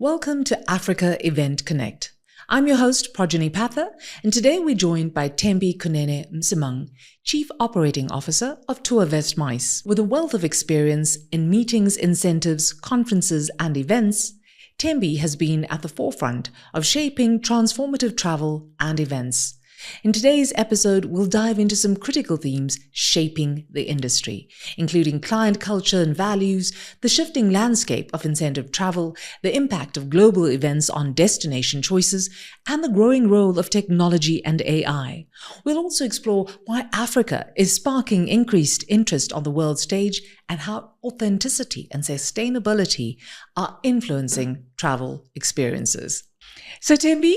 Welcome to Africa Event Connect. I'm your host, Projeni Pather, and today we're joined by Thembi Kunene-Msimang, Chief Operating Officer of Tourvest MICE. With a wealth of experience in meetings, incentives, conferences, and events, Thembi has been at the forefront of shaping transformative travel and events. In today's episode, we'll dive into some critical themes shaping the industry, including client culture and values, the shifting landscape of incentive travel, the impact of global events on destination choices, and the growing role of technology and AI. We'll also explore why Africa is sparking increased interest on the world stage and how authenticity and sustainability are influencing travel experiences. So Thembi,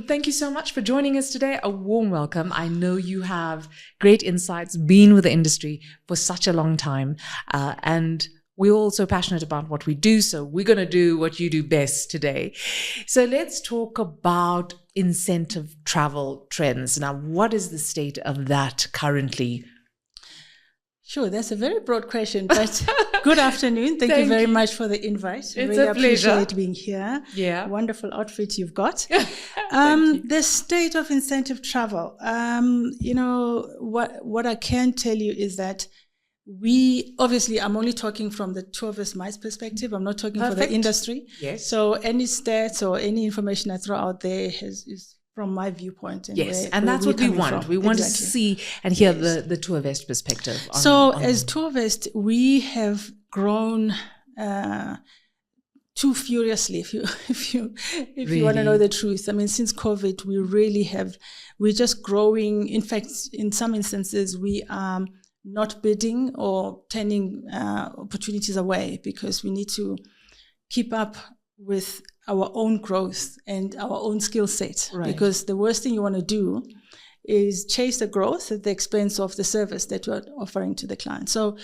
thank you so much for joining us today. A warm welcome. I know you have great insights, been with the industry for such a long time, and we're all so passionate about what we do, so we're going to do what you do best today. So let's talk about incentive travel trends. Now, what is the state of that currently? Sure, that's a very broad question, but good afternoon. Thank you very much for the invite. It's really a pleasure. Appreciate being here. Yeah. Wonderful outfit you've got. You. The state of incentive travel. What I can tell you is that I'm only talking from the Tourvest MICE perspective. I'm not talking for the industry. Yes. So any stats or any information I throw out there is from my viewpoint. And yes, and that's what we want. We want to see and hear the Tourvest perspective. As Tourvest, we have grown too furiously. If you want to know the truth, I mean, since COVID, we're just growing. In fact, in some instances, we are not bidding or turning opportunities away because we need to keep up with our own growth and our own skill set. Right. Because the worst thing you want to do is chase the growth at the expense of the service that you're offering to the client. So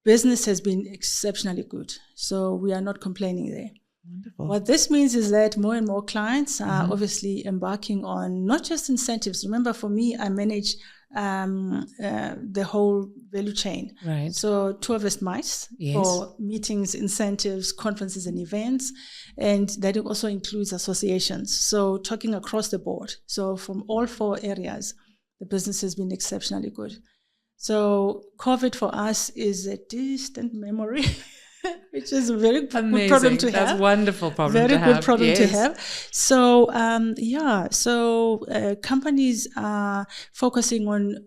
business has been exceptionally good. So we are not complaining there. Wonderful. What this means is that more and more clients are obviously embarking on not just incentives. Remember, for me, I manage the whole value chain. Right. So Tourvest MICE for meetings, incentives, conferences, and events, and that also includes associations. So talking across the board. So from all four areas, the business has been exceptionally good. So COVID for us is a distant memory. Which is a very good problem to have. That's a wonderful problem to have. Very good problem to have. So, companies are focusing on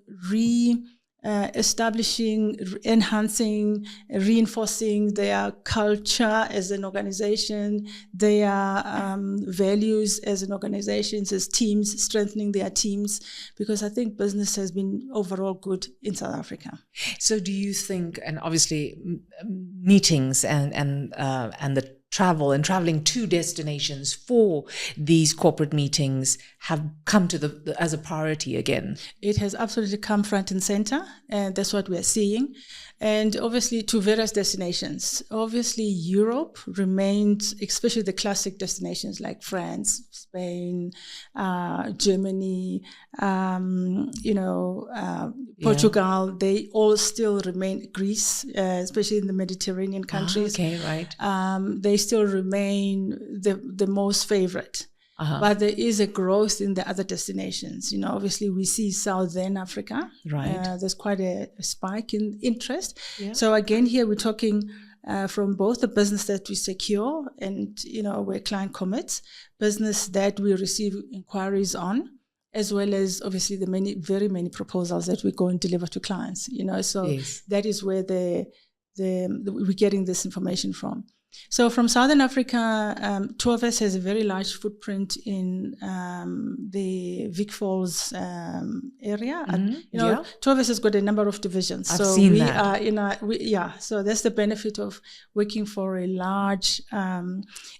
establishing, enhancing, reinforcing their culture as an organization, their values as an organization, as teams, strengthening their teams, because I think business has been overall good in South Africa. So do you think, and obviously meetings and the traveling to destinations for these corporate meetings have come to as a priority again? It has absolutely come front and center, and that's what we're seeing. And obviously to various destinations. Obviously Europe remains, especially the classic destinations like France, Spain, Germany, Portugal, they all still remain, Greece, especially in the Mediterranean countries. Okay, right. They still remain the most favorite. But there is a growth in the other destinations. Obviously we see Southern Africa. Right. There's quite a spike in interest. Yeah. So again, here we're talking from both the business that we secure and, where client commits, business that we receive inquiries on, as well as obviously the very many proposals that we go and deliver to clients, So that is where we're getting this information from. So from Southern Africa, Tourvest has a very large footprint in the Vic Falls area. Tourvest has got a number of divisions. I've seen that. So that's the benefit of working for a large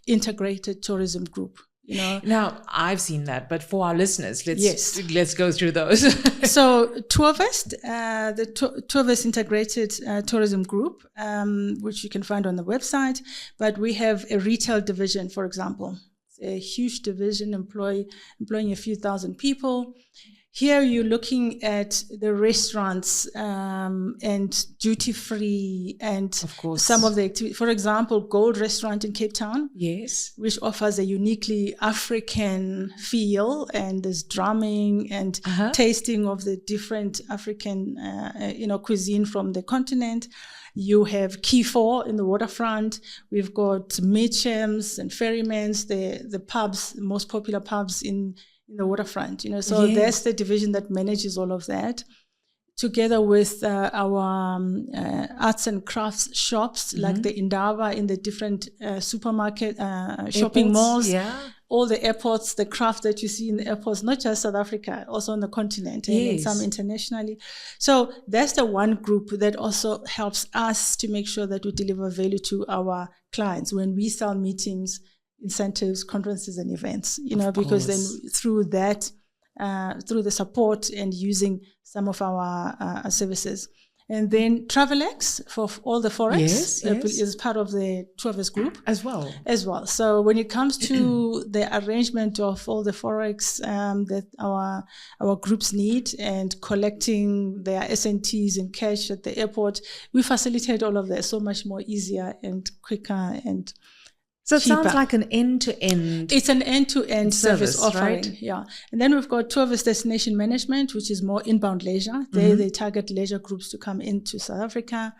integrated tourism group. Now, I've seen that, but for our listeners, let's go through those. So Tourvest, the Tourvest Integrated Tourism Group, which you can find on the website, but we have a retail division, for example. It's a huge division employing a few thousand people. Here you're looking at the restaurants and duty-free and of course, some of the activities. For example, Gold Restaurant in Cape Town, yes, which offers a uniquely African feel, and there's drumming and tasting of the different African, cuisine from the continent. You have Key 4 in the waterfront. We've got Mitchams and Ferrymans, the pubs, the most popular pubs in the waterfront, so that's the division that manages all of that, together with our arts and crafts shops, like the Indaba in the different supermarket, shopping malls, all the airports, the craft that you see in the airports, not just South Africa, also on the continent and some internationally. So that's the one group that also helps us to make sure that we deliver value to our clients when we sell meetings, incentives, conferences, and events, because then through that, through the support and using some of our services. And then TravelX for all the Forex is part of the Tourvest group as well. So when it comes to the arrangement of all the Forex that our groups need and collecting their SNTs in cash at the airport, we facilitate all of that so much more easier and quicker and so it sounds like an end-to-end. It's an end-to-end service offering, right? Yeah. And then we've got Tourvest Destination Management, which is more inbound leisure. They target leisure groups to come into South Africa.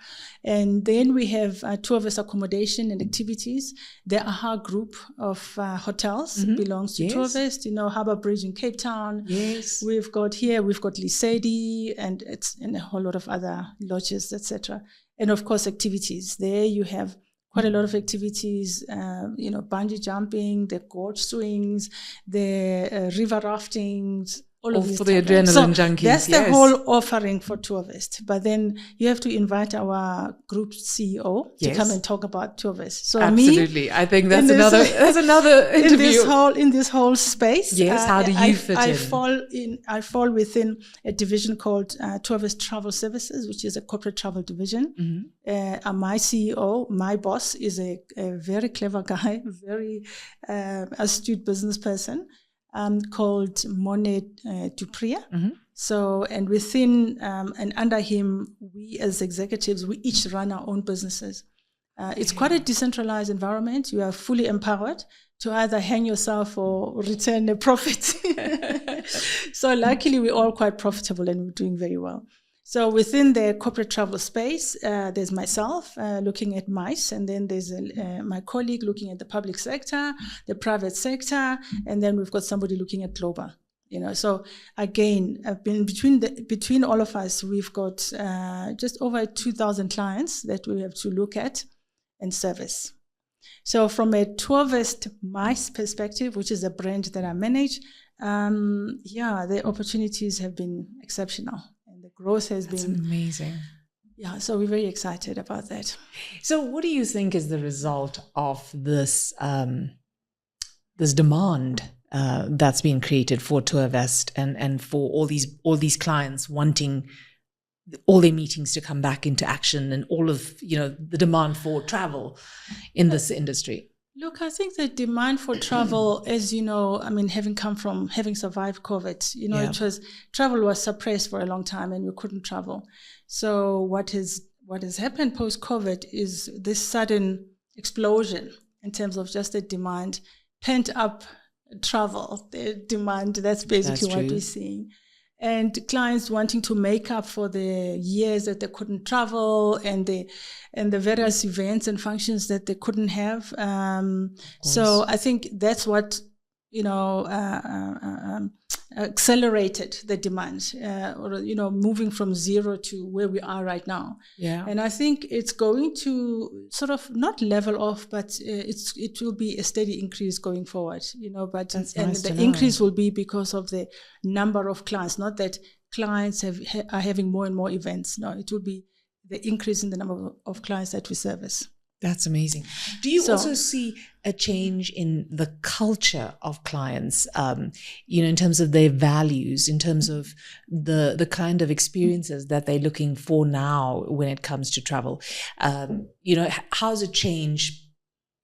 And then we have Tourvest Accommodation and Activities. The AHA group of hotels belongs to Tourvest, Harbour Bridge in Cape Town. Yes. We've got Lisedi and a whole lot of other lodges, etc. And of course, activities. There you have quite a lot of activities, bungee jumping, the gorge swings, the river raftings, all of these. For the adrenaline junkies. That's the whole offering for Tourvest. But then you have to invite our group CEO to come and talk about Tourvest. So absolutely, I think that's another interview in this whole space. Yes, how do you fit in? I fall within a division called Tourvest Travel Services, which is a corporate travel division. My CEO, my boss, is a very clever guy, very astute business person. Called Monet Dupria. So, and within and under him, we as executives, we each run our own businesses. It's quite a decentralized environment. You are fully empowered to either hang yourself or return a profit. So luckily, we're all quite profitable and we're doing very well. So within the corporate travel space, there's myself looking at MICE, and then there's my colleague looking at the public sector, the private sector, and then we've got somebody looking at global. So again, I've been between all of us, we've got just over 2,000 clients that we have to look at and service. So from a Tourvest MICE perspective, which is a brand that I manage, the opportunities have been exceptional. Growth has been amazing. Yeah, so we're very excited about that. So what do you think is the result of this this demand that's been created for Tourvest and for all these clients wanting all their meetings to come back into action and all of the demand for travel in this industry? Look, I think the demand for travel, as you know, having survived COVID, travel was suppressed for a long time and we couldn't travel. So what has happened post-COVID is this sudden explosion in terms of just the demand, pent up travel, the demand, that's basically what we're seeing. And clients wanting to make up for the years that they couldn't travel and the various events and functions that they couldn't have. So I think that's what accelerated the demand, moving from zero to where we are right now. Yeah. And I think it's going to sort of not level off, but it will be a steady increase going forward, but the increase will be because of the number of clients, not that clients are having more and more events. No, it will be the increase in the number of clients that we service. That's amazing. Do you also see a change in the culture of clients, in terms of their values, in terms of the kind of experiences that they're looking for now when it comes to travel? How's it changed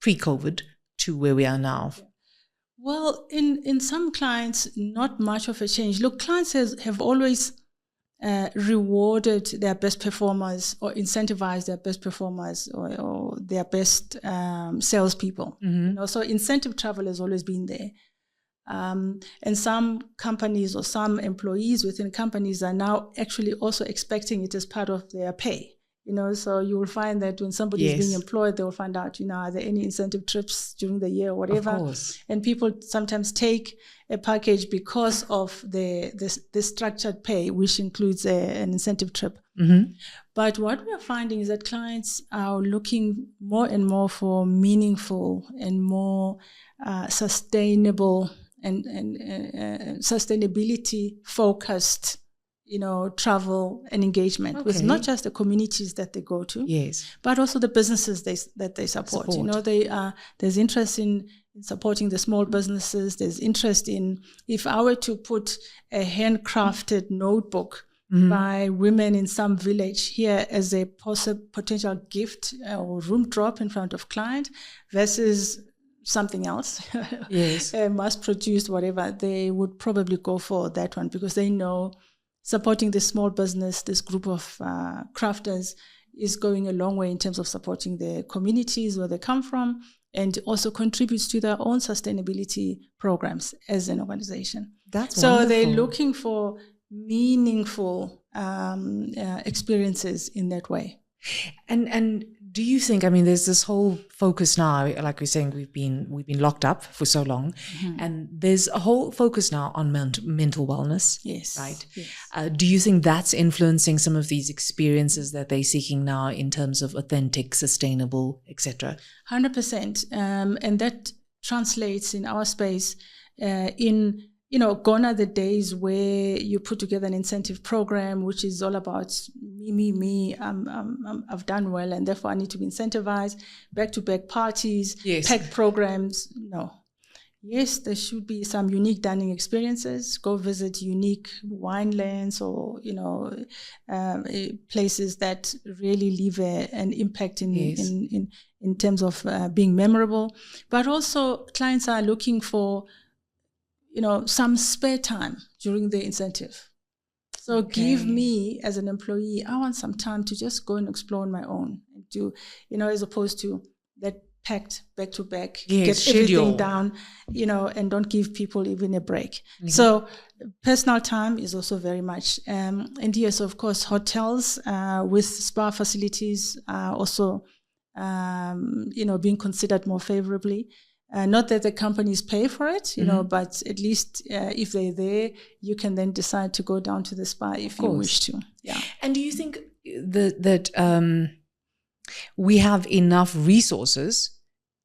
pre-COVID to where we are now? Well, in some clients, not much of a change. Look, clients have always rewarded their best performers or incentivized their best performers or their best salespeople. So incentive travel has always been there. And some companies or some employees within companies are now actually also expecting it as part of their pay. So you will find that when somebody is being employed, they will find out, are there any incentive trips during the year or whatever? Of course. And people sometimes take a package because of the structured pay, which includes an incentive trip. But what we are finding is that clients are looking more and more for meaningful and more sustainable and sustainability focused travel and engagement with not just the communities that they go to, but also the businesses that they support. There's interest in supporting the small businesses. There's interest in, if I were to put a handcrafted notebook by women in some village here as a potential gift or room drop in front of client versus something else, mass-produced, whatever, they would probably go for that one because they know supporting this small business, this group of crafters, is going a long way in terms of supporting the communities where they come from and also contributes to their own sustainability programs as an organization. That's so wonderful. They're looking for meaningful experiences in that way. And do you think, there's this whole focus now, like we're saying, we've been locked up for so long, and there's a whole focus now on mental wellness. Yes. Right? Yes. Do you think that's influencing some of these experiences that they're seeking now in terms of authentic, sustainable, etc.? 100%. And that translates in our space gone are the days where you put together an incentive program, which is all about me, I've done well, and therefore I need to be incentivized, back-to-back parties, packed programs. No. Yes, there should be some unique dining experiences. Go visit unique winelands or, places that really leave an impact in terms of being memorable. But also clients are looking for some spare time during the incentive. So give me, as an employee, I want some time to just go and explore on my own, as opposed to that packed back to back, get everything down, and don't give people even a break. So personal time is also very much, and yes, of course, hotels with spa facilities are also, being considered more favorably. Not that the companies pay for it, but at least if they're there, you can then decide to go down to the spa if you wish to. Yeah. And do you think that we have enough resources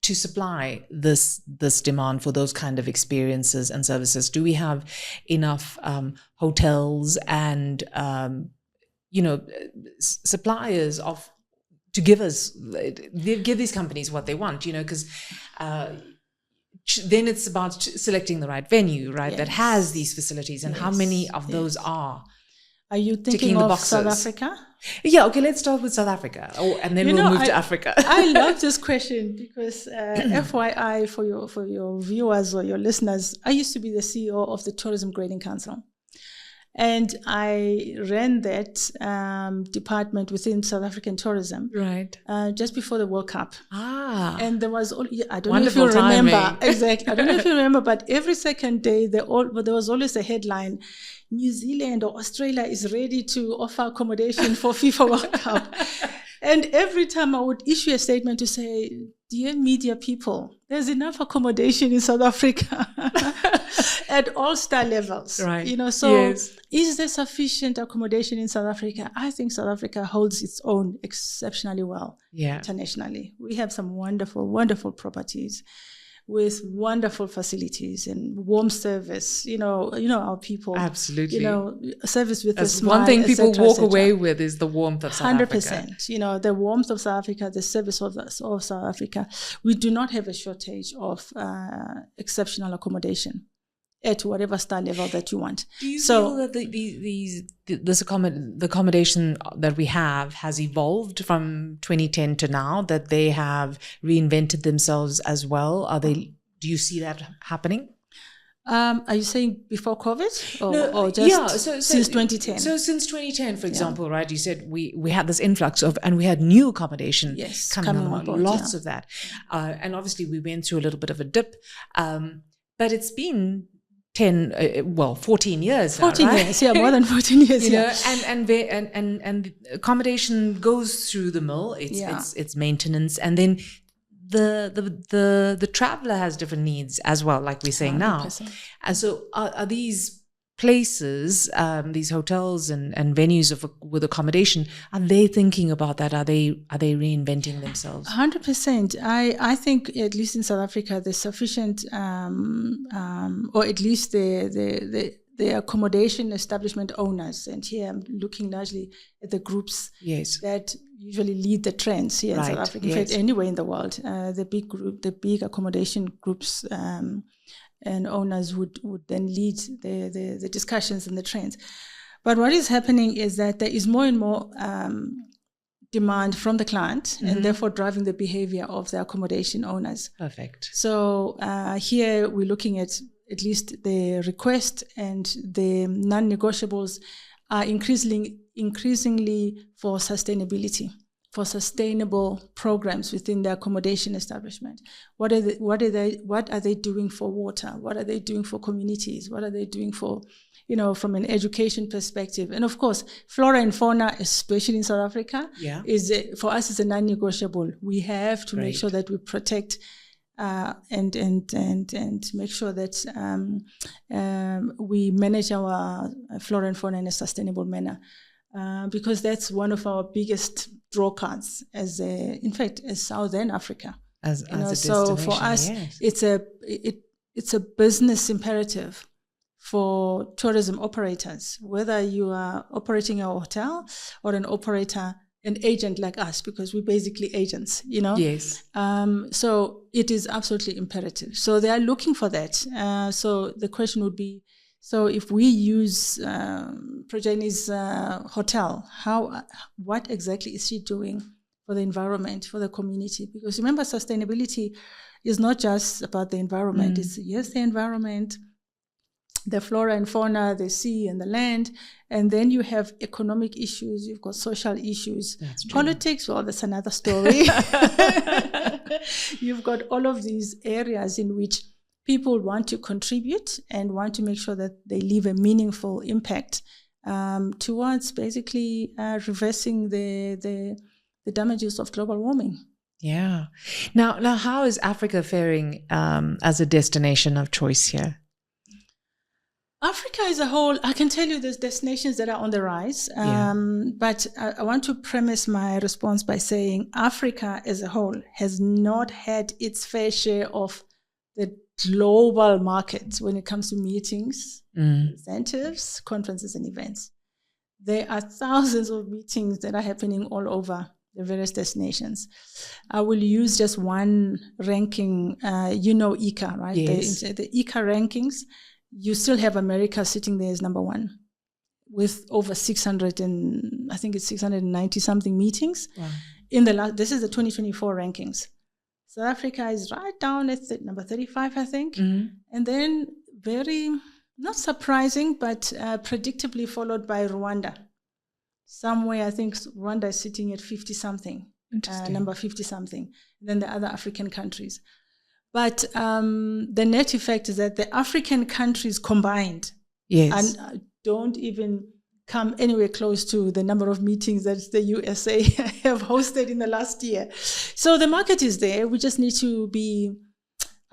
to supply this demand for those kind of experiences and services? Do we have enough hotels and suppliers to give these companies what they want? Because then it's about selecting the right venue, right? That has these facilities, and how many of those are you thinking of South Africa? Yeah, okay, let's start with South Africa, and then we'll move to Africa. I love this question because FYI, for your viewers or your listeners, I used to be the CEO of the Tourism Grading Council. And I ran that department within South African tourism, right? Just before the World Cup. And there was, I don't Wonderful know if you remember, timing. exactly. I don't know if you remember, but every second day there was always a headline: New Zealand or Australia is ready to offer accommodation for FIFA World Cup. And every time I would issue a statement to say, dear media people, there's enough accommodation in South Africa at all star levels. Right. Is there sufficient accommodation in South Africa? I think South Africa holds its own exceptionally well internationally. We have some wonderful, wonderful properties with wonderful facilities and warm service, our people. Absolutely. Service with a smile. One thing people walk away with is the warmth of South 100%. Africa. The warmth of South Africa, the service of South Africa. We do not have a shortage of exceptional accommodation at whatever star level that you want. Do you feel that the accommodation that we have has evolved from 2010 to now, that they have reinvented themselves as well? Are they Do you see that happening? Are you saying before COVID or just since 2010? So since 2010, for example, right? You said we had this influx of, and we had new accommodation coming on board, lots of that. And obviously we went through a little bit of a dip, but it's been 14 years now, 14 right? years, more than 14 years. You know, and accommodation goes through the mill. It's maintenance, and then the traveler has different needs as well, like we're saying 100%. Now. And so are these places, these hotels and venues with accommodation, are they thinking about that? Are they reinventing themselves? 100%. I think at least in South Africa there's sufficient, or at least the accommodation establishment owners, and here I'm looking largely at the groups that usually lead the trends here in South Africa. In fact, anywhere in the world, the big accommodation groups and owners would then lead the discussions and the trends. But what is happening is that there is more and more demand from the client, and therefore driving the behavior of the accommodation owners. Perfect. So here we're looking at least the request and the non-negotiables are increasingly for sustainability, for sustainable programs within the accommodation establishment. What are they doing for water? What are they doing for communities? What are they doing for, from an education perspective? And of course, flora and fauna, especially in South Africa, for us is a non-negotiable. We have to make sure that we protect and make sure that we manage our flora and fauna in a sustainable manner, because that's one of our biggest draw cards as Southern Africa. As a destination, so for us, it's a business imperative for tourism operators, whether you are operating a hotel or an agent like us, because we're basically agents, Yes. So it is absolutely imperative. So they are looking for that. So the question would be, so if we use Projeni's hotel, what exactly is she doing for the environment, for the community? Because remember, sustainability is not just about the environment. It's the environment, the flora and fauna, the sea and the land, and then you have economic issues, you've got social issues. Politics, well, that's another story. You've got all of these areas in which people want to contribute and want to make sure that they leave a meaningful impact towards basically reversing the damages of global warming. Yeah. Now, how is Africa faring as a destination of choice here? Africa as a whole, I can tell you there's destinations that are on the rise, but I want to premise my response by saying Africa as a whole has not had its fair share of the global market when it comes to meetings, incentives, conferences, and events. There are thousands of meetings that are happening all over the various destinations. I will use just one ranking, ECA, right? Yes. The ECA rankings. You still have America sitting there as number one with over 690 something meetings. Wow. This is the 2024 rankings. South Africa is right down at number 35, I think. And then very, not surprising, but predictably followed by Rwanda. Somewhere, I think Rwanda is sitting at 50 something, number 50 something. And then the other African countries. But the net effect is that the African countries combined and don't even come anywhere close to the number of meetings that the USA have hosted in the last year. So the market is there. We just need to be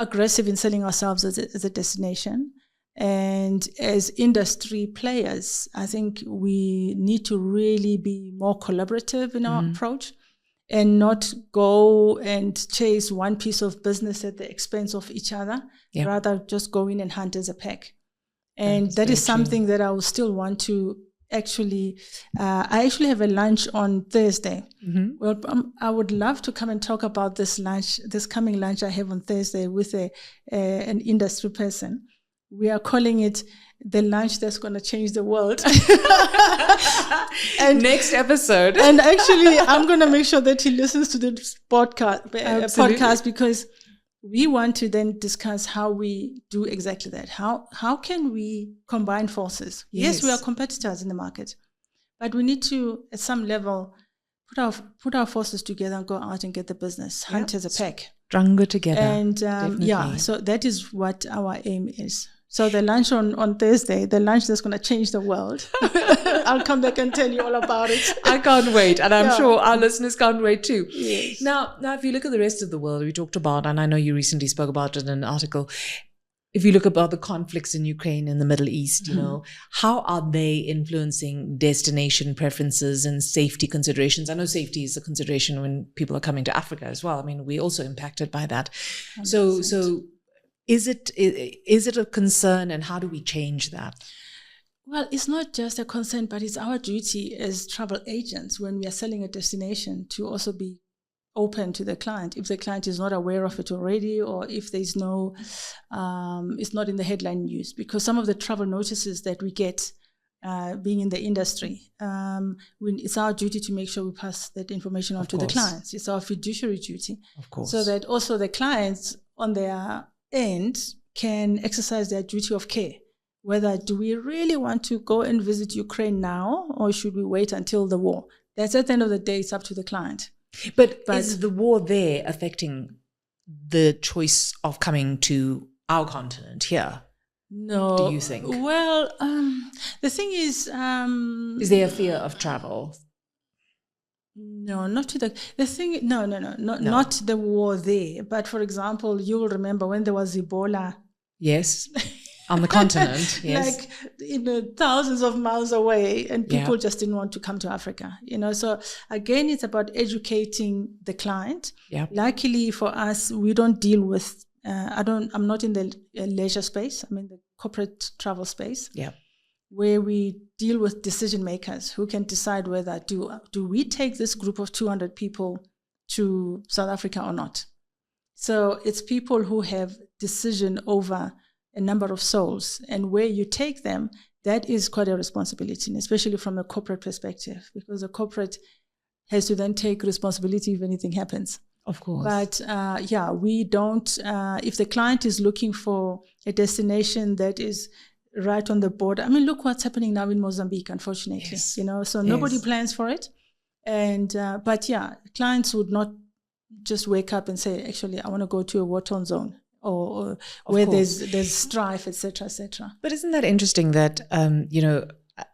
aggressive in selling ourselves as a destination. And as industry players, I think we need to really be more collaborative in our approach, and not go and chase one piece of business at the expense of each other, rather just go in and hunt as a pack. And that is something that I will still want to actually, I actually have a lunch on Thursday. Well, I would love to come and talk about this coming lunch I have on Thursday with an industry person. We are calling it the lunch that's going to change the world. And next episode. And actually, I'm going to make sure that he listens to this podcast because we want to then discuss how we do exactly that. How can we combine forces? Yes, we are competitors in the market, but we need to, at some level, put our forces together and go out and get the business, hunt as a pack. Stronger together. And so that is what our aim is. So the lunch on Thursday, the lunch that's going to change the world. I'll come back and tell you all about it. I can't wait. And I'm sure our listeners can't wait too. Yes. Now, if you look at the rest of the world, we talked about, and I know you recently spoke about it in an article, if you look about the conflicts in Ukraine and the Middle East, how are they influencing destination preferences and safety considerations? I know safety is a consideration when people are coming to Africa as well. I mean, we're also impacted by that. 100%. So is it a concern, and how do we change that? Well, it's not just a concern, but it's our duty as travel agents when we are selling a destination to also be open to the client. If the client is not aware of it already, or if there's no, it's not in the headline news, because some of the travel notices that we get, being in the industry, it's our duty to make sure we pass that information on to the clients. It's our fiduciary duty. Of course. So that also the clients on their end can exercise their duty of care. Whether do we really want to go and visit Ukraine now, or should we wait until the war? That's at the end of the day, it's up to the client. But is the war there affecting the choice of coming to our continent here? No. Do you think? Well, the thing is there a fear of travel? No, not to the thing. No, not the war there. But for example, you will remember when there was Ebola. Yes. On the continent, yes. Like, thousands of miles away, and people just didn't want to come to Africa, So again, it's about educating the client. Yeah. Luckily for us, we don't deal with, I'm not in the leisure space. I'm in the corporate travel space. Yeah. Where we deal with decision makers who can decide whether do we take this group of 200 people to South Africa or not. So it's people who have decision over a number of souls, and where you take them, that is quite a responsibility, and especially from a corporate perspective, because the corporate has to then take responsibility if anything happens. Of course. But we don't, if the client is looking for a destination that is right on the border, I mean, look what's happening now in Mozambique, unfortunately, so nobody plans for it. And, but clients would not just wake up and say, actually, I want to go to a war-torn zone. Or where there's strife, etc., etc. But isn't that interesting that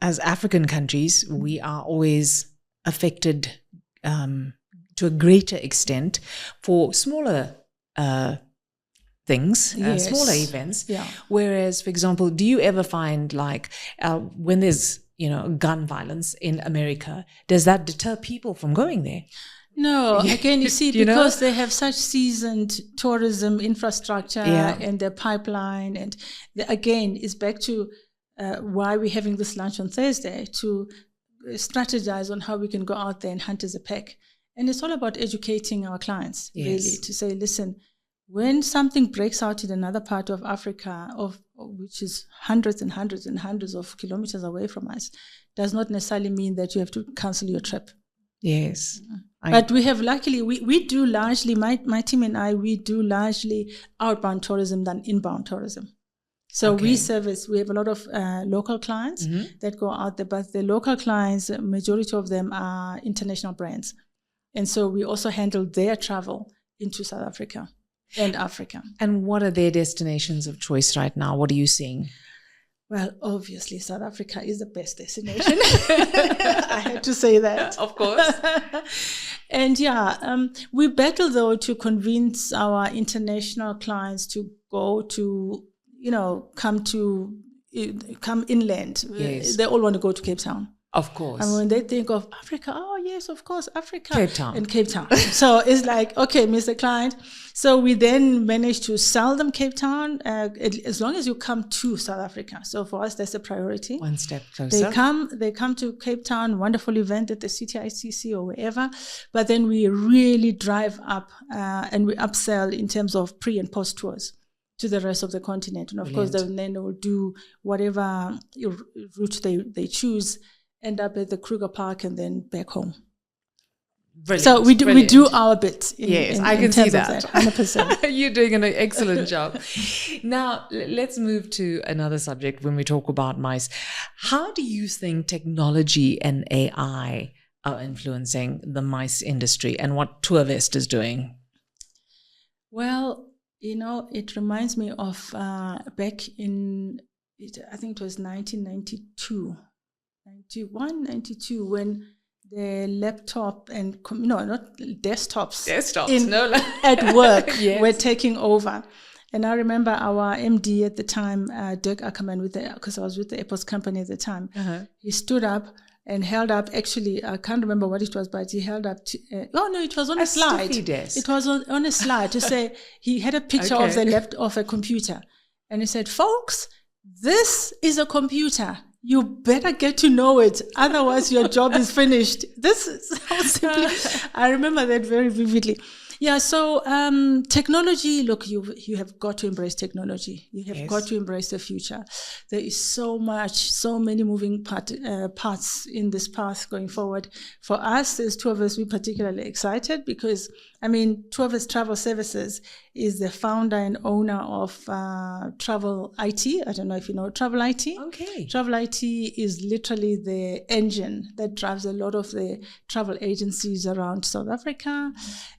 as African countries, we are always affected to a greiter extent for smaller things, smaller events. Yeah. Whereas, for example, do you ever find when there's gun violence in America, does that deter people from going there? No, again, you see, because they have such seasoned tourism infrastructure and their pipeline. And again, it's back to why we're having this lunch on Thursday, to strategize on how we can go out there and hunt as a pack. And it's all about educating our clients, really, to say, listen, when something breaks out in another part of Africa, which is hundreds and hundreds and hundreds of kilometers away from us, does not necessarily mean that you have to cancel your trip. Yes. But we have, luckily, we do largely, my team and I, we do largely outbound tourism than inbound tourism. So we have a lot of local clients that go out there, but the local clients, majority of them are international brands. And so we also handle their travel into South Africa and Africa. And what are their destinations of choice right now? What are you seeing? Well, obviously, South Africa is the best destination. I had to say that. Of course. And we battle, though, to convince our international clients to go to, come inland. Yes. They all want to go to Cape Town. Of course. And when they think of Africa, oh, yes, of course, Africa. Cape Town. And Cape Town. So it's like, okay, Mr. Client. So we then managed to sell them Cape Town as long as you come to South Africa. So for us, that's a priority. One step closer. They come to Cape Town, wonderful event at the CTICC or wherever. But then we really drive up and we upsell in terms of pre and post tours to the rest of the continent. And of course, then they will do whatever route they choose, end up at the Kruger Park and then back home. Brilliant. So we do our bit. Yes, I can see that. 100%. You're doing an excellent job. Now, let's move to another subject when we talk about MICE. How do you think technology and AI are influencing the MICE industry and what Tourvest is doing? Well, it reminds me of back in, I think it was 1992, 91, 92, when the laptop and not desktops at work yes. were taking over. And I remember our MD at the time, Dirk Ackerman, because I was with the Airports company at the time. He stood up and held up, actually, I can't remember what it was, but he held up, it was on a slide. Desk. It was on a slide to say, he had a picture of a computer. And he said, folks, this is a computer. You better get to know it. Otherwise, your job is finished. This is how simply, I remember that very vividly. Yeah, so technology, look, you have got to embrace technology. You have got to embrace the future. There is so many moving parts in this path going forward. For us as Tourvest, we're particularly excited because, Tourvest Travel Services is the founder and owner of Travel IT. I don't know if you know Travel IT. Okay. Travel IT is literally the engine that drives a lot of the travel agencies around South Africa.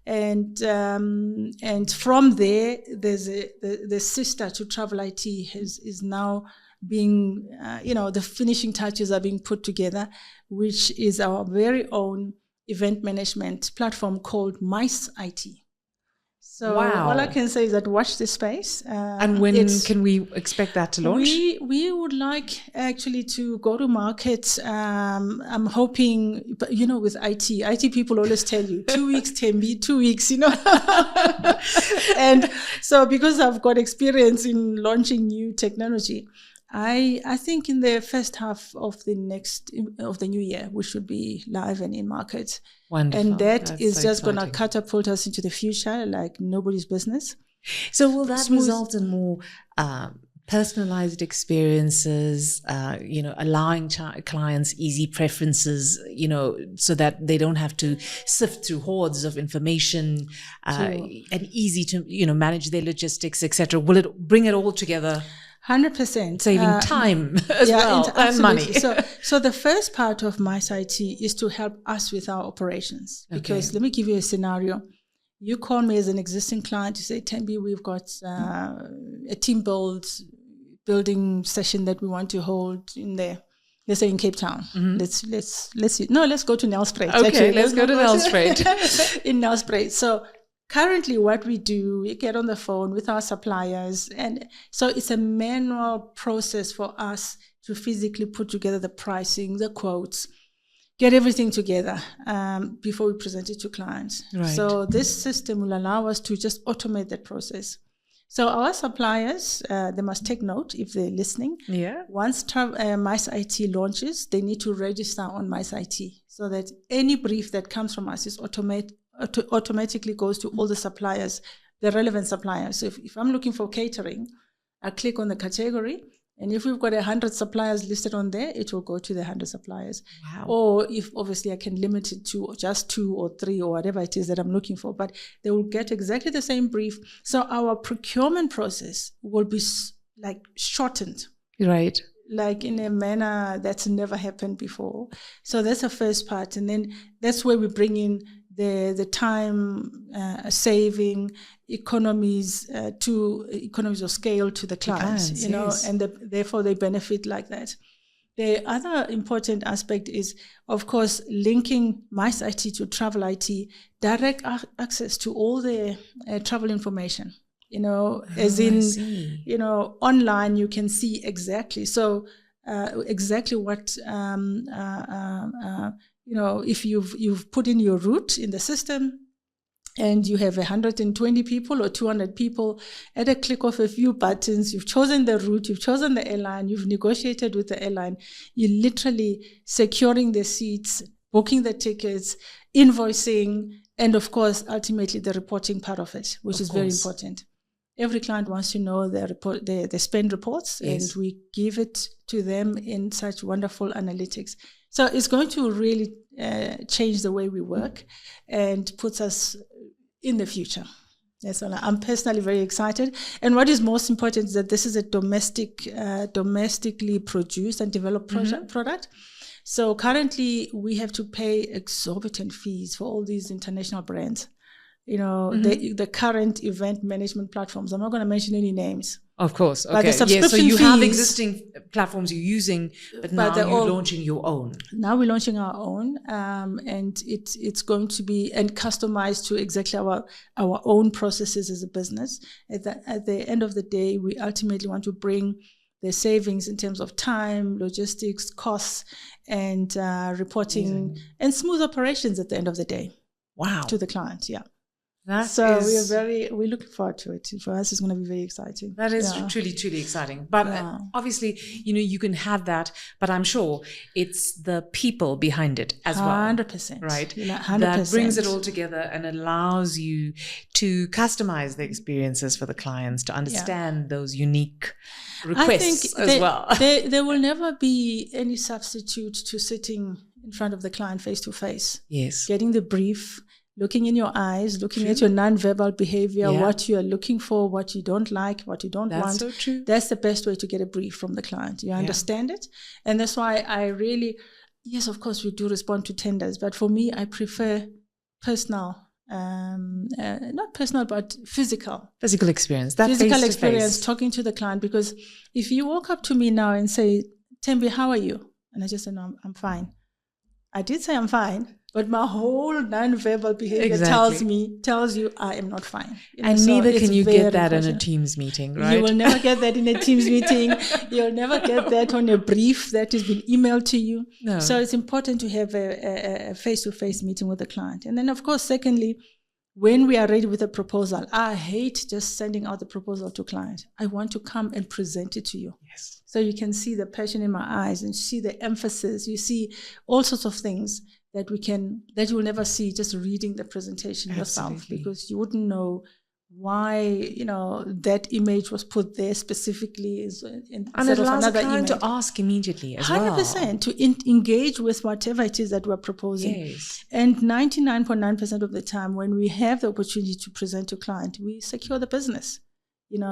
And from there, there's the sister to Travel IT is now being, the finishing touches are being put together, which is our very own event management platform called MICE IT. So all I can say is that watch this space. And when can we expect that to launch? We would like actually to go to market. I'm hoping, with IT people always tell you 2 weeks, Thembi, 2 weeks, And so because I've got experience in launching new technology, I think in the first half of the new year, we should be live and in market. Wonderful. And that is just going to catapult us into the future like nobody's business. So will that result in more personalized experiences, allowing clients easy preferences, so that they don't have to sift through hordes of information and easy to, manage their logistics, etc. Will it bring it all together? 100%. Saving time as well and money. So the first part of MICE IT is to help us with our operations. Because let me give you a scenario. You call me as an existing client, you say, Thembi, we've got a team building session that we want to hold in there. Let's say in Cape Town. Let's go to Nelspruit. Okay, actually. Let's go to Nelspruit. In Nelspruit. So currently what we do, we get on the phone with our suppliers. And so it's a manual process for us to physically put together the pricing, the quotes, get everything together before we present it to clients. Right. So this system will allow us to just automate that process. So our suppliers, they must take note if they're listening. Yeah. Once MICE IT launches, they need to register on MICE IT so that any brief that comes from us is automatically goes to all the suppliers, the relevant suppliers. So if I'm looking for catering, I click on the category, and if we've got 100 suppliers listed on there, it will go to the 100 suppliers. Wow. Or if obviously I can limit it to just 2 or 3 or whatever it is that I'm looking for, but they will get exactly the same brief. So our procurement process will be shortened. Right. Like in a manner that's never happened before. So that's the first part. And then that's where we bring in the time saving, economies of scale to the clients, and therefore they benefit like that. The other important aspect is, of course, linking MICE IT to Travel IT, direct access to all the travel information. Online you can see exactly. So exactly what if you've put in your route in the system and you have 120 people or 200 people, at a click of a few buttons, you've chosen the route, you've chosen the airline, you've negotiated with the airline, you're literally securing the seats, booking the tickets, invoicing, and of course, ultimately the reporting part of it, which is very important. Every client wants to know their spend reports, and we give it to them in such wonderful analytics. So it's going to really change the way we work and puts us in the future. Yes, well, I'm personally very excited. And what is most important is that this is a domestically produced and developed product. So currently we have to pay exorbitant fees for all these international brands. You know, the current event management platforms. I'm not going to mention any names. Of course. Okay. But the subscription so you fees, have existing platforms you're using, but now you're launching your own. Now we're launching our own, and it's going to be customized to exactly our own processes as a business. At the end of the day, we ultimately want to bring the savings in terms of time, logistics, costs, and reporting and smooth operations at the end of the day. Wow. To the client, yeah. We're looking forward to it. For us, it's going to be very exciting. That is truly, truly exciting. But obviously, you can have that, but I'm sure it's the people behind it as well. 100%. Right? 100%. That brings it all together and allows you to customize the experiences for the clients, to understand those unique requests as well. There will never be any substitute to sitting in front of the client face to face. Yes. Getting the brief, looking in your eyes, looking at your non-verbal behavior, what you are looking for, what you don't like, what you don't want. That's so true. That's the best way to get a brief from the client. You understand it. And that's why I really, yes, of course, we do respond to tenders. But for me, I prefer personal, not personal, but physical. Physical experience. That physical face-to-face experience, talking to the client. Because if you walk up to me now and say, Thembi, how are you? And I just say, no, I'm fine. I did say I'm fine. But my whole non-verbal behavior tells you I am not fine. And so neither can you get that in a Teams meeting, right? You will never get that in a Teams meeting. You'll never get that on a brief that has been emailed to you. No. So it's important to have a face-to-face meeting with the client. And then, of course, secondly, when we are ready with a proposal, I hate just sending out the proposal to client. I want to come and present it to you. Yes. So you can see the passion in my eyes and see the emphasis. You see all sorts of things that you will never see just reading the presentation yourself, because you wouldn't know why that image was put there specifically instead of another image. To ask immediately as 100% to engage with whatever it is that we're proposing. Yes. And 99.9% of the time, when we have the opportunity to present to client, we secure the business.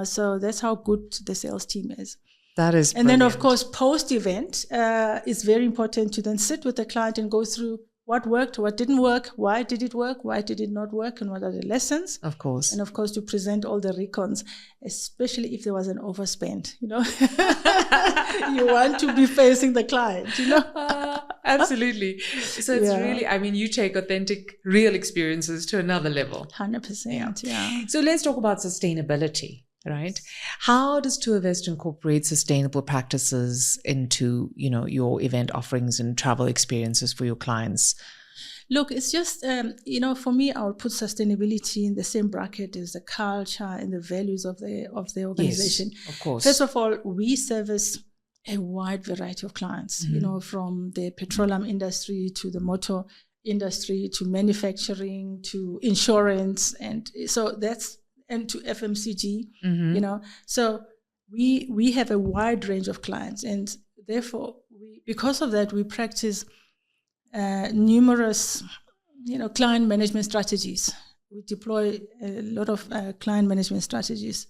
So that's how good the sales team is. That is brilliant. And then, of course, post-event, it's very important to then sit with the client and go through what worked, what didn't work, why did it work, why did it not work, and what are the lessons? Of course. And of course, to present all the recons, especially if there was an overspend, You want to be facing the client, Absolutely. So it's really, you take authentic, real experiences to another level. 100%, yeah. So let's talk about sustainability. Right? How does Tourvest incorporate sustainable practices into, your event offerings and travel experiences for your clients? Look, it's just, for me, I would put sustainability in the same bracket as the culture and the values of the organization. Yes, of course. First of all, we service a wide variety of clients, from the petroleum industry to the motor industry to manufacturing to insurance. And so and to FMCG, So we have a wide range of clients, and therefore, because of that, we practice numerous, client management strategies. We deploy a lot of client management strategies,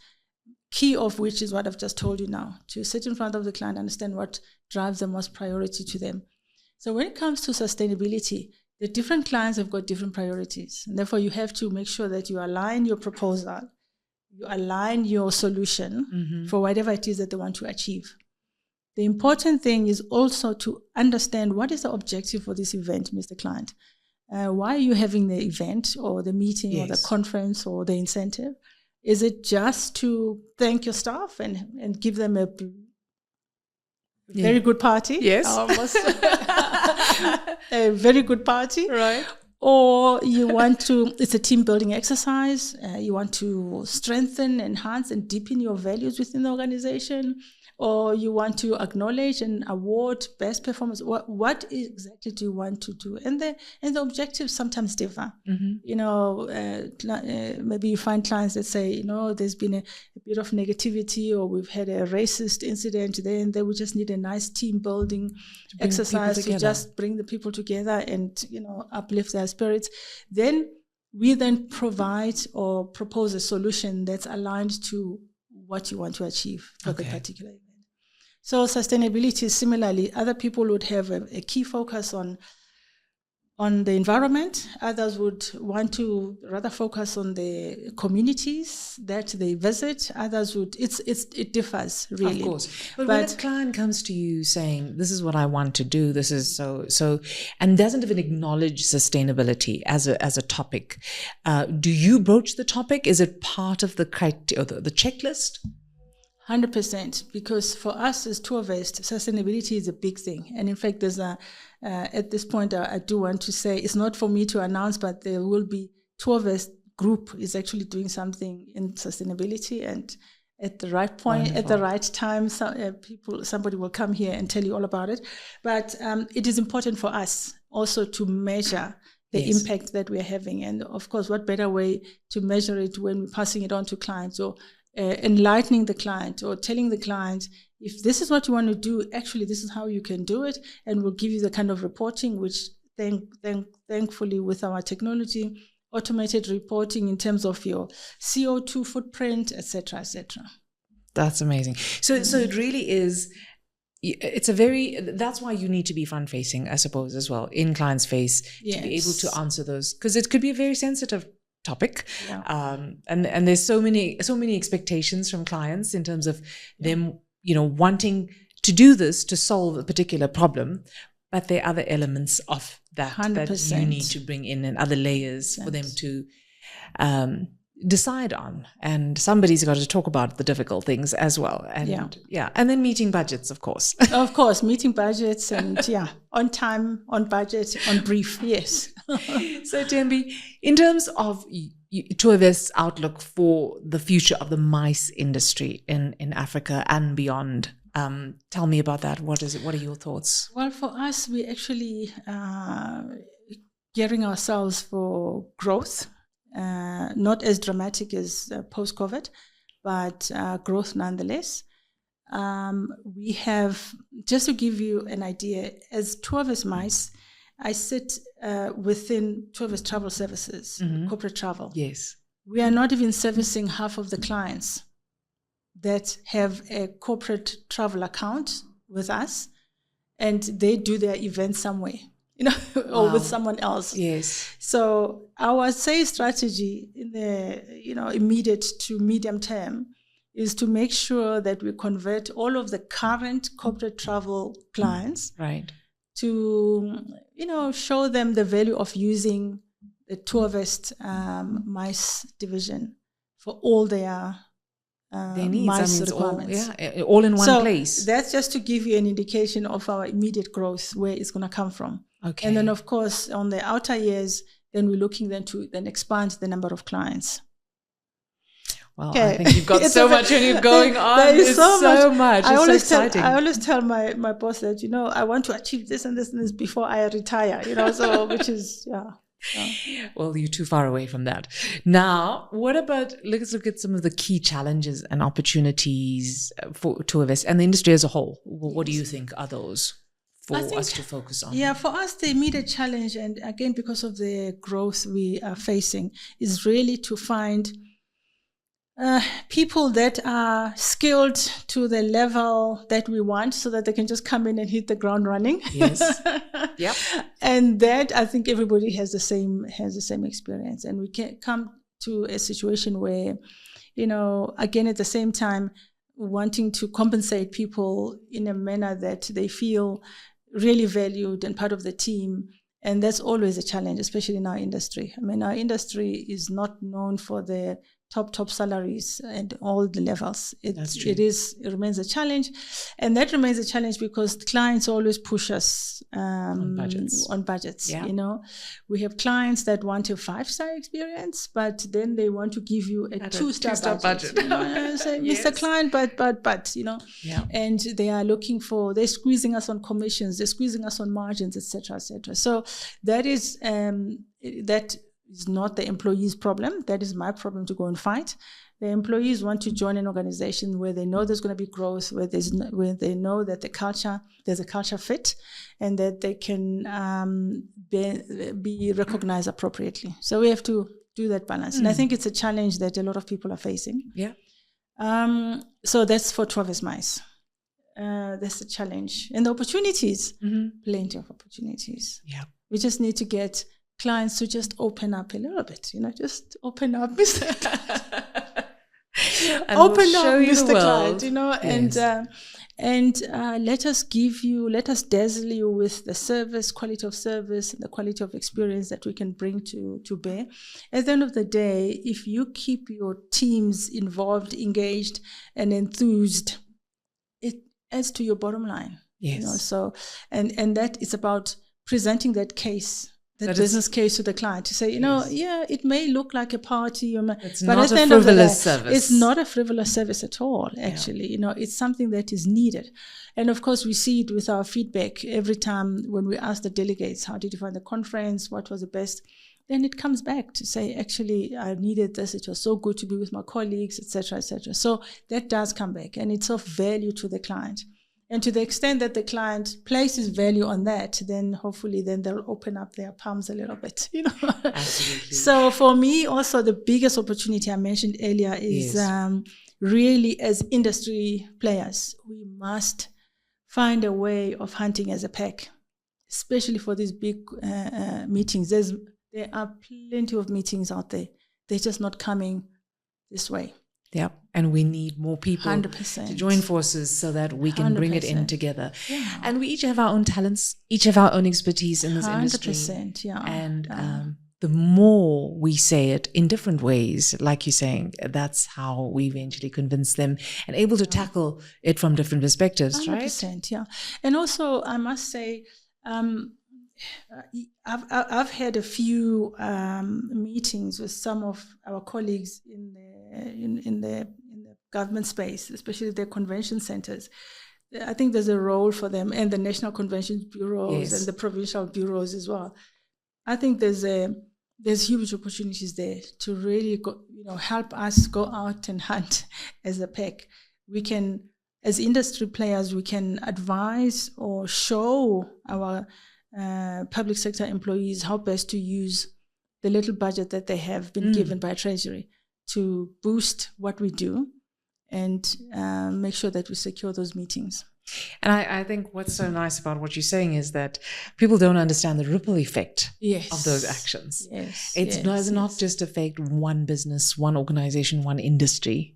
key of which is what I've just told you now, to sit in front of the client, understand what drives the most priority to them. So when it comes to sustainability, the different clients have got different priorities. And therefore, you have to make sure that you align your proposal, you align your solution for whatever it is that they want to achieve. The important thing is also to understand what is the objective for this event, Mr. Client. Why are you having the event or the meeting or the conference or the incentive? Is it just to thank your staff and give them a very good party? Yes. Almost. A very good party. Right. or you want to, it's a team building exercise. You want to strengthen, enhance, and deepen your values within the organization, or you want to acknowledge and award best performance. What exactly do you want to do? And the objectives sometimes differ. You know, maybe you find clients that say, you know, there's been a bit of negativity, or we've had a racist incident, then we just need a nice team building exercise to just bring the people together and, you know, uplift their spirits. Then we provide or propose a solution that's aligned to what you want to achieve for the particular event. So sustainability is similarly, other people would have a key focus on the environment. Others would want to rather focus on the communities that they visit. Others would, it differs really. Of course. But when a client comes to you saying, this is what I want to do, this is so, and doesn't even acknowledge sustainability as a topic, do you broach the topic? Is it part of the checklist? 100%, because for us as Tourvest, sustainability is a big thing. And in fact, there's at this point, I do want to say, it's not for me to announce, but there will be Tourvest Group is actually doing something in sustainability, and at the right point, Wonderful. At the right time, somebody will come here and tell you all about it. But it is important for us also to measure the impact that we're having. And of course, what better way to measure it when we're passing it on to clients, or enlightening the client, or telling the client, if this is what you want to do, actually this is how you can do it, and we'll give you the kind of reporting, which thankfully with our technology, automated reporting in terms of your CO2 footprint, etc., etc. That's amazing. So it really is. That's why you need to be front facing, I suppose, as well, in clients' face, to be able to answer those, because it could be a very sensitive topic. And there's so many expectations from clients in terms of them, you know, wanting to do this to solve a particular problem, but there are other elements of that 100%. That you need to bring in, and other layers for them to decide on. And somebody's got to talk about the difficult things as well. And and then meeting budgets, of course. Of course, meeting budgets, and on time, on budget, on brief, yes. So Thembi, in terms of Tourvest's outlook for the future of the MICE industry in Africa and beyond, tell me about that. What is it? What are your thoughts? Well, for us, we actually gearing ourselves for growth. Not as dramatic as post-COVID, but growth nonetheless. We have, just to give you an idea, as Tourvest MICE, I sit within Tourvest Travel Services, corporate travel. Yes. We are not even servicing half of the clients that have a corporate travel account with us, and they do their event somewhere, you know, or with someone else. Yes. So our sales strategy in the, you know, immediate to medium term is to make sure that we convert all of the current corporate travel clients, right, to, you know, show them the value of using the Tourvest MICE division for all their needs, MICE requirements. All in one place. That's just to give you an indication of our immediate growth, where it's going to come from. Okay. And then, of course, on the outer years, then we're looking then to expand the number of clients. Well, I think you've got so much when you're going on. There is so much. It's so exciting. I always tell my boss that, you know, I want to achieve this and this and this before I retire, you know, so which is, Well, you're too far away from that. Now, what about, let's look at some of the key challenges and opportunities for Tourvest and the industry as a whole. What do you think are those for us to focus on? Yeah, for us, the immediate challenge, and again, because of the growth we are facing, is really to find people that are skilled to the level that we want, so that they can just come in and hit the ground running. Yes. Yep. And that, I think everybody has the same experience, and we can come to a situation where, you know, again, at the same time, wanting to compensate people in a manner that they feel really valued and part of the team. And that's always a challenge, especially in our industry. I mean, our industry is not known for the top salaries at all the levels. It remains a challenge, and that remains a challenge because clients always push us on budgets. Yeah. You know, we have clients that want a 5-star experience, but then they want to give you a 2-star budget. You know, and say, Yes. Mr. Client, but you know, yeah. and they're squeezing us on commissions, they're squeezing us on margins, etc., etc. So that is not the employee's problem. That is my problem to go and fight. The employees want to join an organization where they know there's going to be growth, where they know that there's a culture fit, and that they can be recognized appropriately. So we have to do that balance. And I think it's a challenge that a lot of people are facing. Yeah. So that's for Tourvest MICE. That's the challenge. And the opportunities, plenty of opportunities. Yeah. We just need to get clients to just open up a little bit, just open up, Mr. Open up, Mr. Client, Yes. and let us dazzle you with the service, quality of service, the quality of experience that we can bring to bear. At the end of the day, if you keep your teams involved, engaged, and enthused, it adds to your bottom line. Yes. So, and that is about presenting that case, that business case to the client to say, it may look like a party, but not a frivolous service. It's not a frivolous service at all, actually. Yeah. It's something that is needed. And of course, we see it with our feedback every time when we ask the delegates, how did you find the conference? What was the best? Then it comes back to say, actually, I needed this. It was so good to be with my colleagues, etc., etc. So that does come back, and it's of value to the client. And to the extent that the client places value on that, then hopefully they'll open up their palms a little bit, Absolutely. So for me, also the biggest opportunity I mentioned earlier is really as industry players, we must find a way of hunting as a pack, especially for these big meetings. There are plenty of meetings out there. They're just not coming this way. Yeah, and we need more people 100%. to join forces so that we can bring it in together. Yeah. And we each have our own talents, each have our own expertise in this industry. 100%, yeah. And the more we say it in different ways, like you're saying, that's how we eventually convince them and able to tackle it from different perspectives, 100%, right? 100%, yeah. And also, I must say, I've had a few meetings with some of our colleagues in the government space, especially the convention centers. I think there's a role for them, and the national convention bureaus and the provincial bureaus as well. I think there's huge opportunities there to really help us go out and hunt as a pack. We can, as industry players, we can advise or show our public sector employees how best to use the little budget that they have been given by Treasury to boost what we do and make sure that we secure those meetings. And I think what's so nice about what you're saying is that people don't understand the ripple effect of those actions. Yes, it does not just affect one business, one organization, one industry.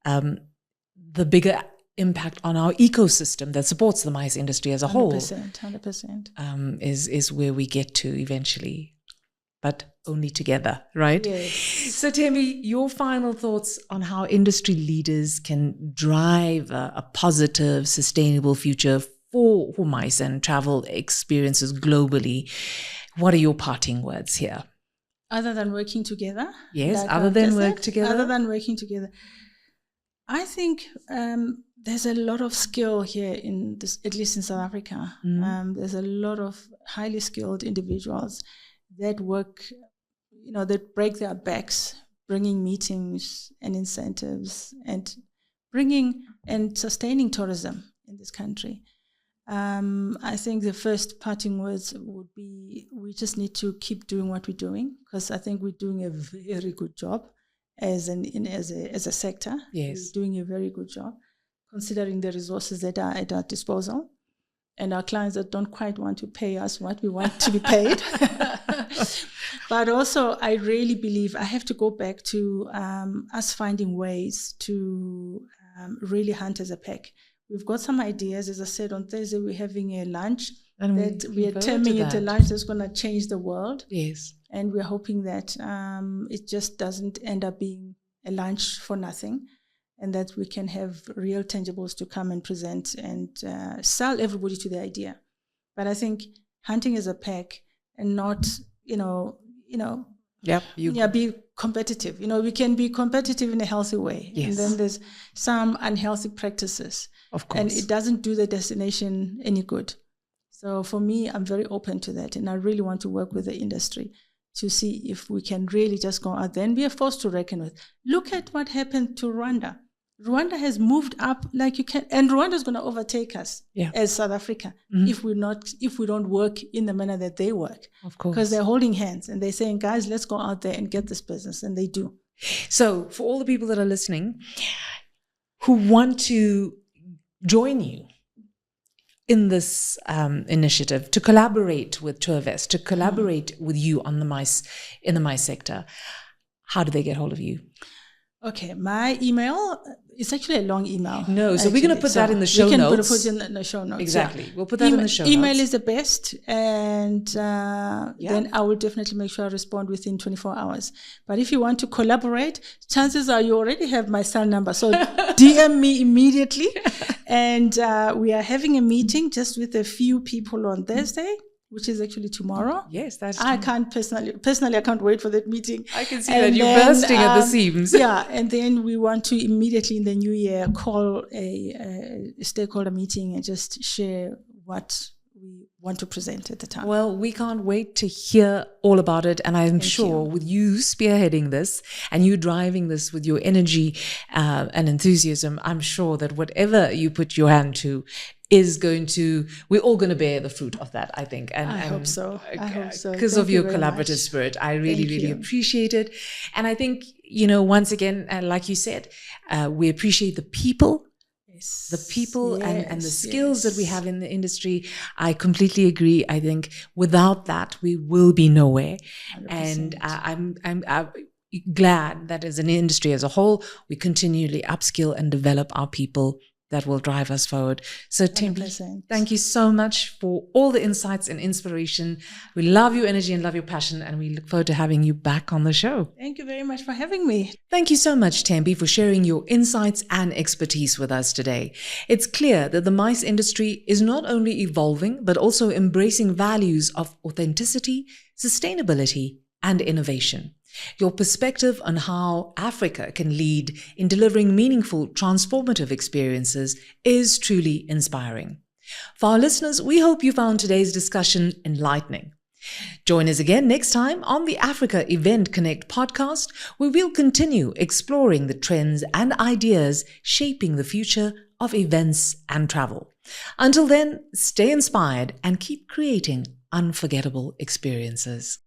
The bigger impact on our ecosystem that supports the MICE industry as a whole 100%. Is where we get to eventually, but only together, right? Yes. So Thembi, your final thoughts on how industry leaders can drive a positive, sustainable future for MICE and travel experiences globally. What are your parting words here? Other than working together? Yes, other than working together. I think there's a lot of skill here in this, at least in South Africa. There's a lot of highly skilled individuals that work, that break their backs, bringing meetings and incentives and bringing and sustaining tourism in this country. I think the first parting words would be, we just need to keep doing what we're doing, because I think we're doing a very good job as a sector. Yes. We're doing a very good job, considering the resources that are at our disposal, and our clients that don't quite want to pay us what we want to be paid. But also, I really believe I have to go back to us finding ways to really hunt as a pack. We've got some ideas. As I said, on Thursday, we're having a lunch that we are terming it a lunch that's going to change the world. Yes. And we're hoping that it just doesn't end up being a lunch for nothing, and that we can have real tangibles to come and present and sell everybody to the idea. But I think hunting as a pack and not, be competitive. We can be competitive in a healthy way. Yes. And then there's some unhealthy practices. Of course. And it doesn't do the destination any good. So for me, I'm very open to that. And I really want to work with the industry to see if we can really just go out there and be a force to reckon with. Look at what happened to Rwanda. Rwanda has moved up like you can, and Rwanda is going to overtake us as South Africa if we don't work in the manner that they work. Of course, because they're holding hands and they're saying, "Guys, let's go out there and get this business," and they do. So, for all the people that are listening, who want to join you in this initiative, to collaborate with Tourvest, to collaborate with you on the MICE in the MICE sector, how do they get hold of you? Okay, my email is actually a long email. No, so we're going to put that in the show notes. We can put it in the show notes. Exactly. Yeah. We'll put that in the show notes. Email is the best, and then I will definitely make sure I respond within 24 hours. But if you want to collaborate, chances are you already have my cell number. So DM me immediately. And we are having a meeting just with a few people on Thursday, which is actually tomorrow. Yes, that's I can't personally, I can't wait for that meeting. I can see that you're bursting at the seams. Yeah, and then we want to immediately in the new year call a stakeholder meeting and just share what we want to present at the time. Well, we can't wait to hear all about it. And I'm sure with you spearheading this and you driving this with your energy and enthusiasm, I'm sure that whatever you put your hand to we're all going to bear the fruit of that, I think. And I hope so. Because of your collaborative spirit. I really appreciate it. And I think, once again, like you said, we appreciate the people. The people and the skills that we have in the industry. I completely agree. I think without that, we will be nowhere. 100%. And I'm glad that as an industry as a whole, we continually upskill and develop our people that will drive us forward. So Thembi, thank you so much for all the insights and inspiration. We love your energy and love your passion, and we look forward to having you back on the show. Thank you very much for having me. Thank you so much, Thembi, for sharing your insights and expertise with us today. It's clear that the MICE industry is not only evolving, but also embracing values of authenticity, sustainability, and innovation. Your perspective on how Africa can lead in delivering meaningful, transformative experiences is truly inspiring. For our listeners, we hope you found today's discussion enlightening. Join us again next time on the Africa Event Connect podcast, where we'll continue exploring the trends and ideas shaping the future of events and travel. Until then, stay inspired and keep creating unforgettable experiences.